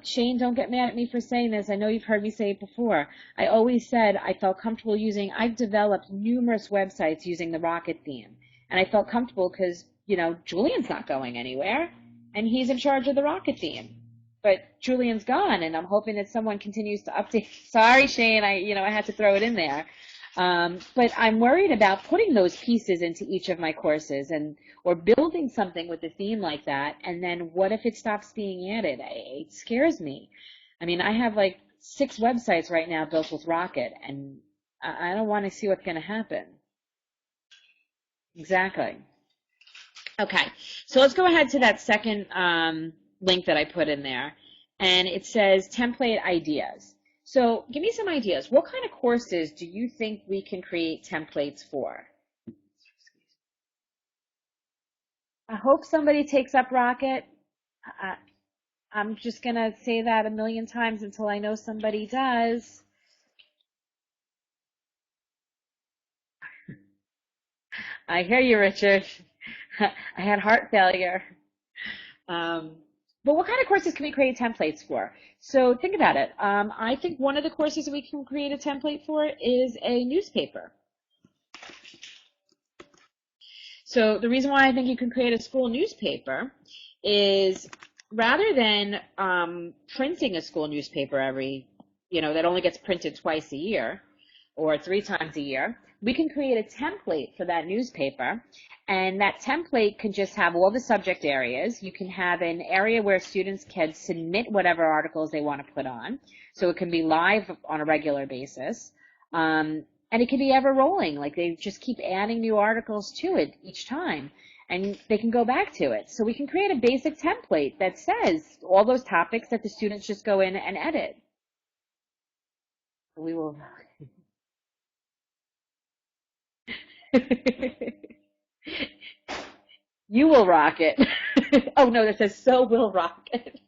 [SPEAKER 2] Shane, don't get mad at me for saying this. I know you've heard me say it before. I always said I felt comfortable I've developed numerous websites using the Rocket theme. And I felt comfortable because, Julian's not going anywhere, and he's in charge of the Rocket theme. but Julian's gone, and I'm hoping that someone continues to update. Sorry, Shane, I had to throw it in there. But I'm worried about putting those pieces into each of my courses or building something with a theme like that, and then what if it stops being added? It scares me. I mean, I have like 6 websites right now built with Rocket, and I don't want to see what's going to happen. Exactly. Okay, so let's go ahead to that second link that I put in there, and it says template ideas. So give me some ideas. What kind of courses do you think we can create templates for? I hope somebody takes up Rocket. I'm just going to say that a million times until I know somebody does. I hear you, Richard. I had heart failure. But what kind of courses can we create templates for? So think about it. I think one of the courses we can create a template for is a newspaper. So the reason why I think you can create a school newspaper is rather than printing a school newspaper that only gets printed twice a year or 3 times a year, we can create a template for that newspaper, and that template can just have all the subject areas. You can have an area where students can submit whatever articles they want to put on, so it can be live on a regular basis, and it can be ever rolling, like they just keep adding new articles to it each time, and they can go back to it. So we can create a basic template that says all those topics that the students just go in and edit. We will. You will rock it. Oh no, that says so will Rocket.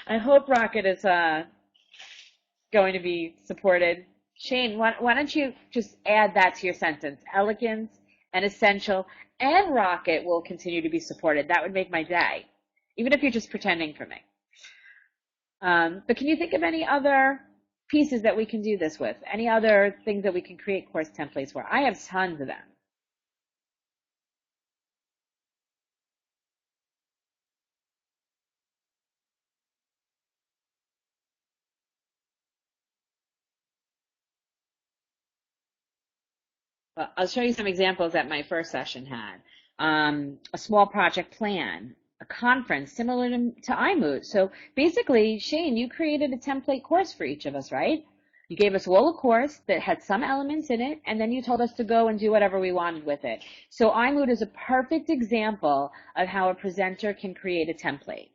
[SPEAKER 2] I hope Rocket is going to be supported. Shane, why don't you just add that to your sentence? Elegant and essential and Rocket will continue to be supported. That would make my day, even if you're just pretending for me. But can you think of any other pieces that we can do this with? Any other things that we can create course templates for? I have tons of them. Well, I'll show you some examples that my first session had. A small project plan, a conference similar to iMoot. So basically, Shane, you created a template course for each of us, right? You gave us all a course that had some elements in it, and then you told us to go and do whatever we wanted with it. So iMoot is a perfect example of how a presenter can create a template.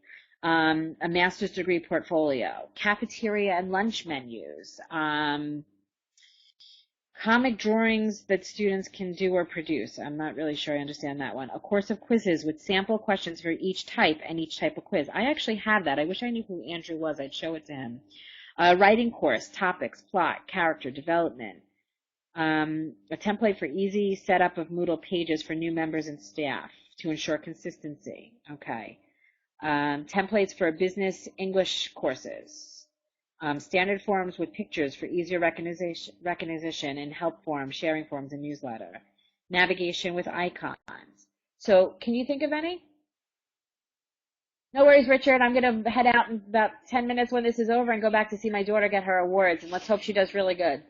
[SPEAKER 2] A master's degree portfolio, cafeteria and lunch menus, comic drawings that students can do or produce. I'm not really sure I understand that one. A course of quizzes with sample questions for each type and each type of quiz. I actually have that. I wish I knew who Andrew was. I'd show it to him. A writing course, topics, plot, character development. A template for easy setup of Moodle pages for new members and staff to ensure consistency. Okay. Templates for business English courses. Standard forms with pictures for easier recognition and help forms, sharing forms, and newsletter. Navigation with icons. So can you think of any? No worries, Richard. I'm going to head out in about 10 minutes when this is over and go back to see my daughter get her awards, and let's hope she does really good.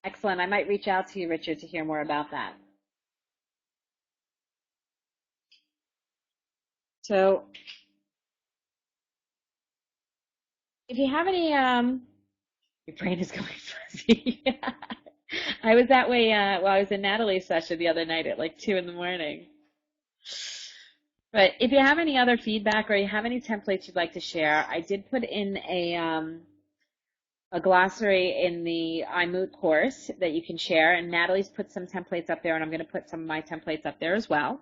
[SPEAKER 2] Excellent. I might reach out to you, Richard, to hear more about that. So if you have any, your brain is going fuzzy. I was that way while I was in Natalie's session the other night at like 2 in the morning. But if you have any other feedback or you have any templates you'd like to share, I did put in a glossary in the iMoot course that you can share, and Natalie's put some templates up there, and I'm going to put some of my templates up there as well.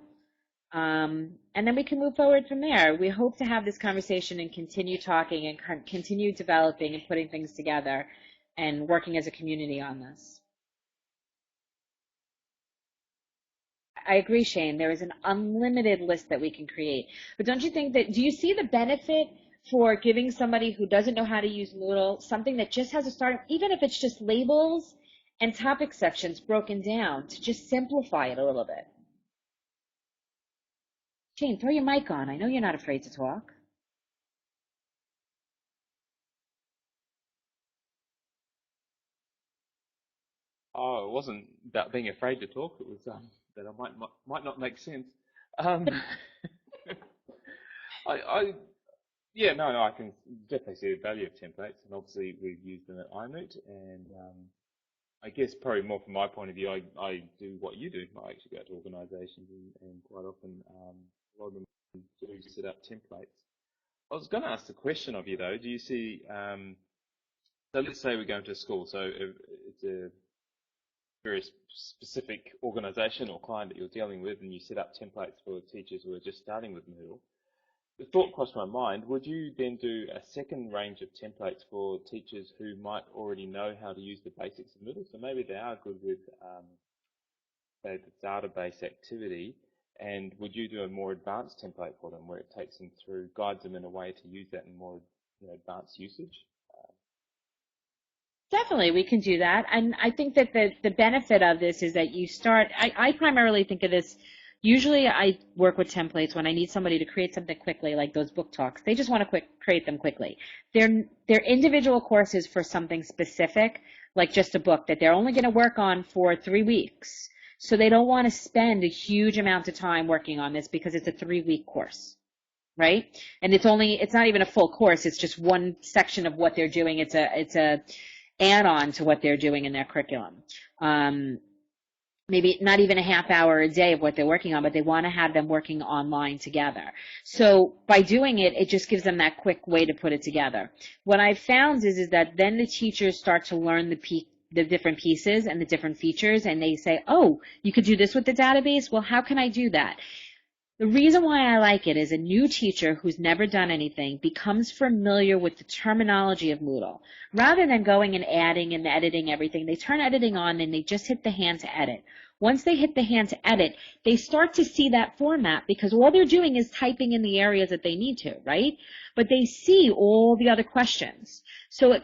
[SPEAKER 2] And then we can move forward from there. We hope to have this conversation and continue talking and continue developing and putting things together and working as a community on this. I agree, Shane. There is an unlimited list that we can create. But don't you think that, do you see the benefit for giving somebody who doesn't know how to use Moodle something that just has a start, even if it's just labels and topic sections broken down, to just simplify it a little bit? Shane, throw your mic on. I know you're not afraid to talk.
[SPEAKER 1] Oh, it wasn't about being afraid to talk. It was that I might not make sense. Um, I yeah, no, I can definitely see the value of templates, and obviously we've used them at iMoot, and I guess probably more from my point of view, I do what you do. I actually go to organisations, and quite often a lot of them do set up templates. I was going to ask the question of you though. Do you see? So let's say we're going to a school, so it's a very specific organisation or client that you're dealing with, and you set up templates for teachers who are just starting with Moodle. The thought crossed my mind, would you then do a second range of templates for teachers who might already know how to use the basics of Moodle? So maybe they are good with, say, the database activity, and would you do a more advanced template for them where it takes them through, guides them in a way to use that in more advanced usage?
[SPEAKER 2] Definitely, we can do that. And I think that the benefit of this is that you start, I primarily think of this, usually I work with templates when I need somebody to create something quickly, like those book talks. They just want to create them quickly. They're individual courses for something specific, like just a book that they're only going to work on for 3 weeks. So they don't want to spend a huge amount of time working on this because it's a 3-week course. Right? And it's not even a full course. It's just one section of what they're doing. It's a add-on to what they're doing in their curriculum. Maybe not even a half hour a day of what they're working on, but they want to have them working online together. So by doing it, it just gives them that quick way to put it together. What I've found is that then the teachers start to learn the different pieces and the different features, and they say, oh, you could do this with the database? Well, how can I do that? The reason why I like it is a new teacher who's never done anything becomes familiar with the terminology of Moodle. Rather than going and adding and editing everything, they turn editing on and they just hit the hand to edit. Once they hit the hand to edit, they start to see that format because all they're doing is typing in the areas that they need to, right? But they see all the other questions. So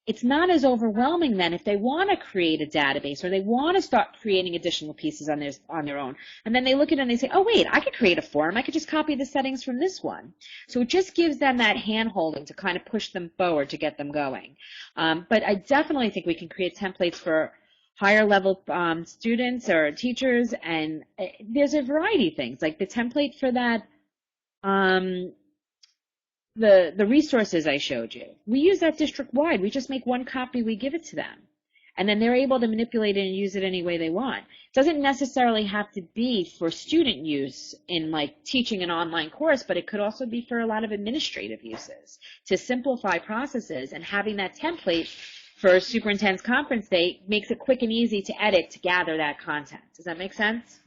[SPEAKER 2] it's not as overwhelming then if they want to create a database or they want to start creating additional pieces on their own. And then they look at it and they say, oh, wait, I could create a form. I could just copy the settings from this one. So it just gives them that hand-holding to kind of push them forward to get them going. But I definitely think we can create templates for higher level students or teachers, and there's a variety of things. Like the template for that the resources I showed you. We use that district-wide. We just make one copy, we give it to them. And then they're able to manipulate it and use it any way they want. It doesn't necessarily have to be for student use in like teaching an online course, but it could also be for a lot of administrative uses to simplify processes, and having that template for superintendent's conference day makes it quick and easy to edit to gather that content. Does that make sense?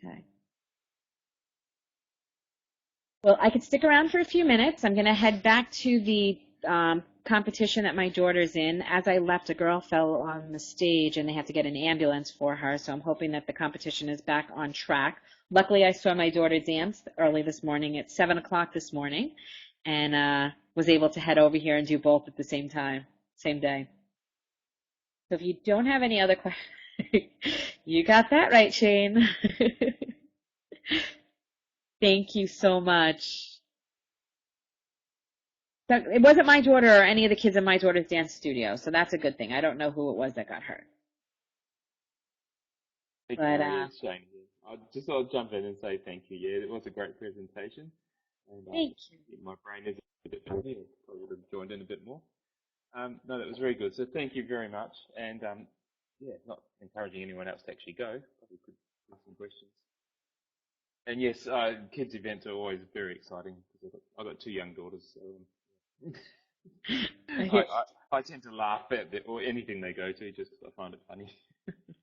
[SPEAKER 2] Okay. Well, I could stick around for a few minutes. I'm going to head back to the competition that my daughter's in. As I left, a girl fell on the stage and they had to get an ambulance for her, so I'm hoping that the competition is back on track. Luckily, I saw my daughter dance early this morning at 7 o'clock this morning, and was able to head over here and do both at the same time, same day. So if you don't have any other questions, you got that right, Shane. Thank you so much. So it wasn't my daughter or any of the kids in my daughter's dance studio, so that's a good thing. I don't know who it was that got hurt.
[SPEAKER 1] Hey,
[SPEAKER 2] But
[SPEAKER 1] Karrie, it's Shane here. I'll jump in and say thank you. Yeah, it was a great presentation. And
[SPEAKER 2] thank you.
[SPEAKER 1] my brain is a bit busy. I would have joined in a bit more. No, that was very good. So thank you very much. And yeah, not encouraging anyone else to actually go. Probably could ask some questions. And yes, kids' events are always very exciting because I've got 2 young daughters. So I tend to laugh at or anything they go to just because I find it funny.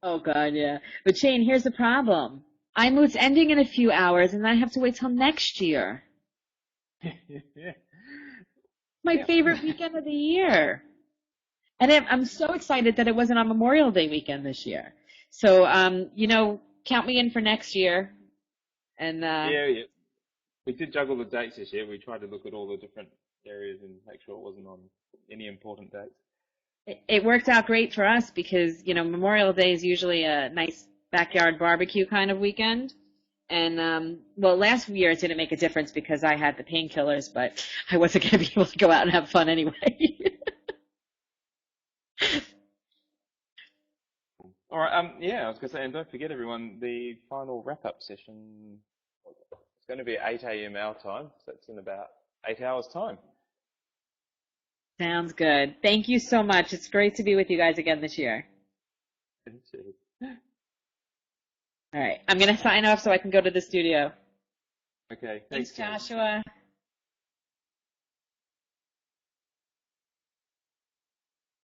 [SPEAKER 2] Oh God, yeah. But Shane, here's the problem. iMoot's ending in a few hours, and I have to wait till next year.
[SPEAKER 1] Yeah.
[SPEAKER 2] My favorite weekend of the year. And I'm so excited that it wasn't on Memorial Day weekend this year. So, count me in for next year. And
[SPEAKER 1] Yeah. We did juggle the dates this year. We tried to look at all the different areas and make sure it wasn't on any important dates.
[SPEAKER 2] It worked out great for us because, Memorial Day is usually a nice backyard barbecue kind of weekend. And, well, last year it didn't make a difference because I had the painkillers, but I wasn't going to be able to go out and have fun anyway.
[SPEAKER 1] All right. Yeah, I was going to say, and don't forget, everyone, the final wrap-up session is going to be at 8 a.m. our time, so it's in about 8 hours' time.
[SPEAKER 2] Sounds good. Thank you so much. It's great to be with you guys again this year. All right. I'm going to sign off so I can go to the studio.
[SPEAKER 1] Okay.
[SPEAKER 2] Thanks,
[SPEAKER 1] Thanks, Karrie.
[SPEAKER 2] Joshua.